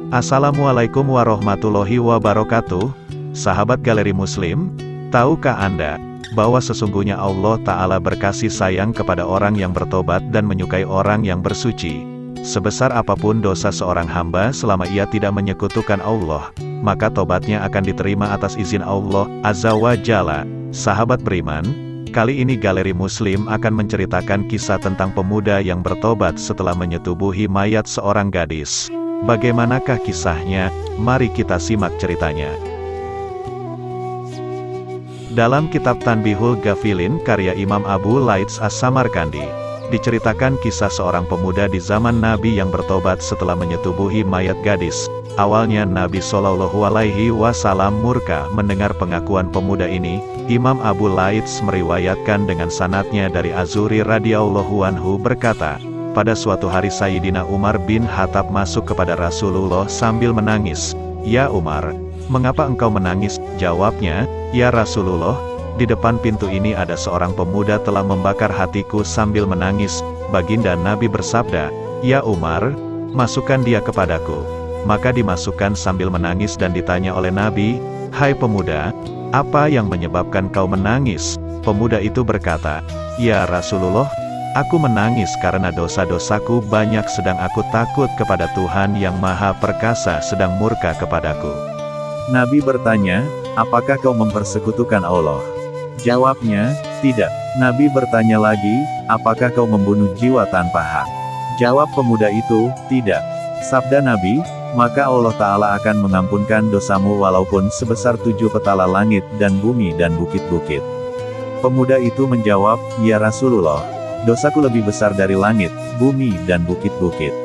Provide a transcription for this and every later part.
Assalamualaikum warahmatullahi wabarakatuh, sahabat Galeri Muslim. Tahukah Anda, bahwa sesungguhnya Allah Ta'ala berkasih sayang kepada orang yang bertobat dan menyukai orang yang bersuci. Sebesar apapun dosa seorang hamba selama ia tidak menyekutukan Allah, maka tobatnya akan diterima atas izin Allah Azza wa Jalla. Sahabat beriman, kali ini Galeri Muslim akan menceritakan kisah tentang pemuda yang bertobat setelah menyetubuhi mayat seorang gadis. Bagaimanakah kisahnya? Mari kita simak ceritanya. Dalam kitab Tanbihul Ghafilin karya Imam Abu Laits As-Samarkandi, diceritakan kisah seorang pemuda di zaman Nabi yang bertobat setelah menyetubuhi mayat gadis. Awalnya Nabi Shallallahu Alaihi Wasallam murka mendengar pengakuan pemuda ini. Imam Abu Laits meriwayatkan dengan sanadnya dari Az-Zuhri radhiyallahu anhu berkata, pada suatu hari Sayyidina Umar bin Khattab masuk kepada Rasulullah sambil menangis. "Ya Umar, mengapa engkau menangis?" Jawabnya, "Ya Rasulullah, di depan pintu ini ada seorang pemuda telah membakar hatiku sambil menangis." Baginda Nabi bersabda, "Ya Umar, masukkan dia kepadaku." Maka dimasukkan sambil menangis dan ditanya oleh Nabi, "Hai pemuda, apa yang menyebabkan kau menangis?" Pemuda itu berkata, "Ya Rasulullah, aku menangis karena dosa-dosaku banyak sedang aku takut kepada Tuhan yang Maha Perkasa sedang murka kepadaku." Nabi bertanya, "Apakah kau mempersekutukan Allah?" Jawabnya, "Tidak." Nabi bertanya lagi, "Apakah kau membunuh jiwa tanpa hak?" Jawab pemuda itu, "Tidak." Sabda Nabi, "Maka Allah Ta'ala akan mengampunkan dosamu walaupun sebesar 7 petala langit dan bumi dan bukit-bukit." Pemuda itu menjawab, "Ya Rasulullah, dosaku lebih besar dari langit, bumi dan bukit-bukit."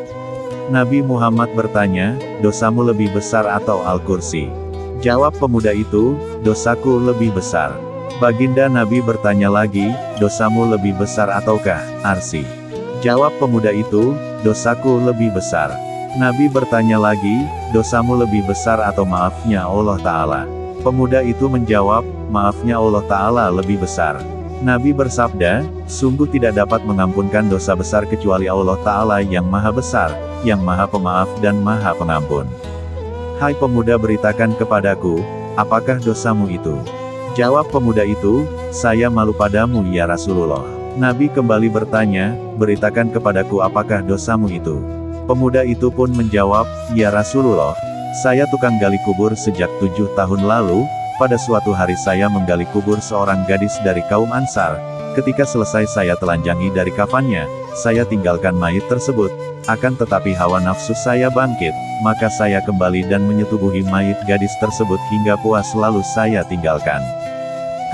Nabi Muhammad bertanya, "Dosamu lebih besar atau Al-Kursi?" Jawab pemuda itu, "Dosaku lebih besar." Baginda Nabi bertanya lagi, "Dosamu lebih besar ataukah Arsy?" Jawab pemuda itu, "Dosaku lebih besar." Nabi bertanya lagi, "Dosamu lebih besar atau maafnya Allah Ta'ala?" Pemuda itu menjawab, "Maafnya Allah Ta'ala lebih besar." Nabi bersabda, "Sungguh tidak dapat mengampunkan dosa besar kecuali Allah Ta'ala yang Maha Besar, yang Maha Pemaaf dan Maha Pengampun." "Hai pemuda, beritakan kepadaku, apakah dosamu itu?" Jawab pemuda itu, "Saya malu padamu ya Rasulullah." Nabi kembali bertanya, "Beritakan kepadaku apakah dosamu itu?" Pemuda itu pun menjawab, "Ya Rasulullah, saya tukang gali kubur sejak 7 tahun lalu. Pada suatu hari saya menggali kubur seorang gadis dari kaum Ansar. Ketika selesai saya telanjangi dari kafannya, saya tinggalkan mayit tersebut. Akan tetapi hawa nafsu saya bangkit, maka saya kembali dan menyetubuhi mayit gadis tersebut hingga puas lalu saya tinggalkan.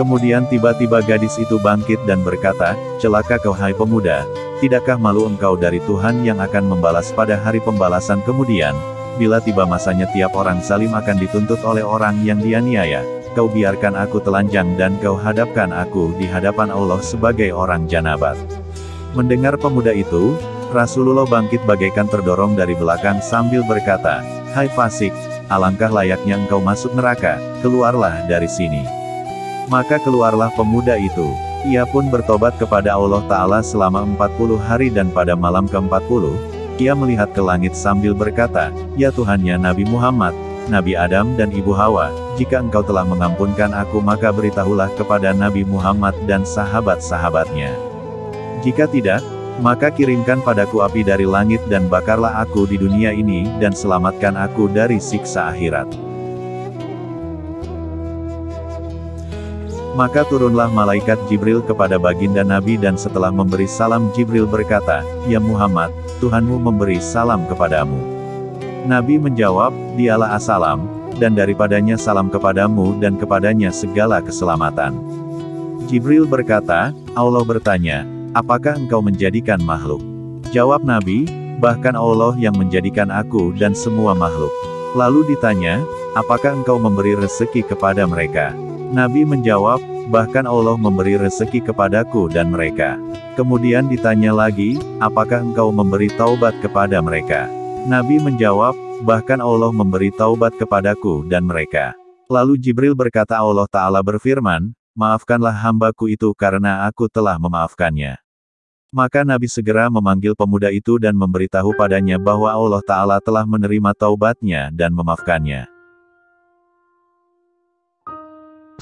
Kemudian tiba-tiba gadis itu bangkit dan berkata, 'Celaka kau hai pemuda, tidakkah malu engkau dari Tuhan yang akan membalas pada hari pembalasan kemudian? Bila tiba masanya tiap orang zalim akan dituntut oleh orang yang dianiaya. Kau biarkan aku telanjang dan kau hadapkan aku di hadapan Allah sebagai orang janabat.'" Mendengar pemuda itu, Rasulullah bangkit bagaikan terdorong dari belakang sambil berkata, "Hai fasik, alangkah layaknya engkau masuk neraka, keluarlah dari sini." Maka keluarlah pemuda itu. Ia pun bertobat kepada Allah Ta'ala selama 40 hari dan pada malam ke-40, ia melihat ke langit sambil berkata, "Ya Tuhannya Nabi Muhammad, Nabi Adam dan Ibu Hawa, jika engkau telah mengampunkan aku maka beritahulah kepada Nabi Muhammad dan sahabat-sahabatnya. Jika tidak, maka kirimkan padaku api dari langit dan bakarlah aku di dunia ini dan selamatkan aku dari siksa akhirat." Maka turunlah malaikat Jibril kepada baginda Nabi dan setelah memberi salam Jibril berkata, "Ya Muhammad, Tuhanmu memberi salam kepadamu." Nabi menjawab, "Dialah As-Salam, dan daripadanya salam kepadamu dan kepadanya segala keselamatan." Jibril berkata, "Allah bertanya, apakah engkau menjadikan makhluk?" Jawab Nabi, "Bahkan Allah yang menjadikan aku dan semua makhluk." Lalu ditanya, "Apakah engkau memberi rezeki kepada mereka?" Nabi menjawab, "Bahkan Allah memberi rezeki kepadaku dan mereka." Kemudian ditanya lagi, "Apakah engkau memberi taubat kepada mereka?" Nabi menjawab, "Bahkan Allah memberi taubat kepadaku dan mereka." Lalu Jibril berkata, Allah Ta'ala berfirman, "Maafkanlah hambaku itu karena aku telah memaafkannya." Maka Nabi segera memanggil pemuda itu dan memberitahu padanya bahwa Allah Ta'ala telah menerima taubatnya dan memaafkannya.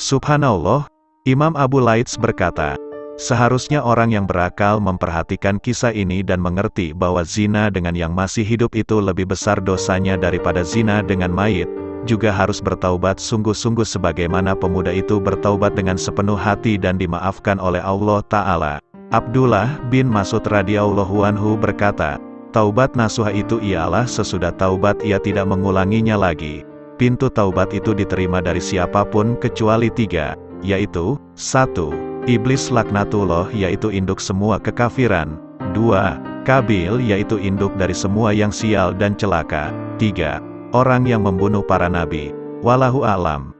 Subhanallah, Imam Abu Laits berkata, seharusnya orang yang berakal memperhatikan kisah ini dan mengerti bahwa zina dengan yang masih hidup itu lebih besar dosanya daripada zina dengan mayit, juga harus bertaubat sungguh-sungguh sebagaimana pemuda itu bertaubat dengan sepenuh hati dan dimaafkan oleh Allah Ta'ala. Abdullah bin Mas'ud radhiyallahu anhu berkata, taubat nasuha itu ialah sesudah taubat ia tidak mengulanginya lagi. Pintu taubat itu diterima dari siapapun kecuali 3, yaitu 1. Iblis laknatullah yaitu induk semua kekafiran. 2. Kabil yaitu induk dari semua yang sial dan celaka. 3. Orang yang membunuh para nabi. Wallahu a'lam.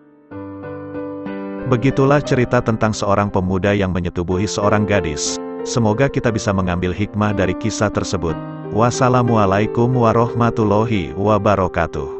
Begitulah cerita tentang seorang pemuda yang menyetubuhi seorang gadis. Semoga kita bisa mengambil hikmah dari kisah tersebut. Wassalamualaikum warahmatullahi wabarakatuh.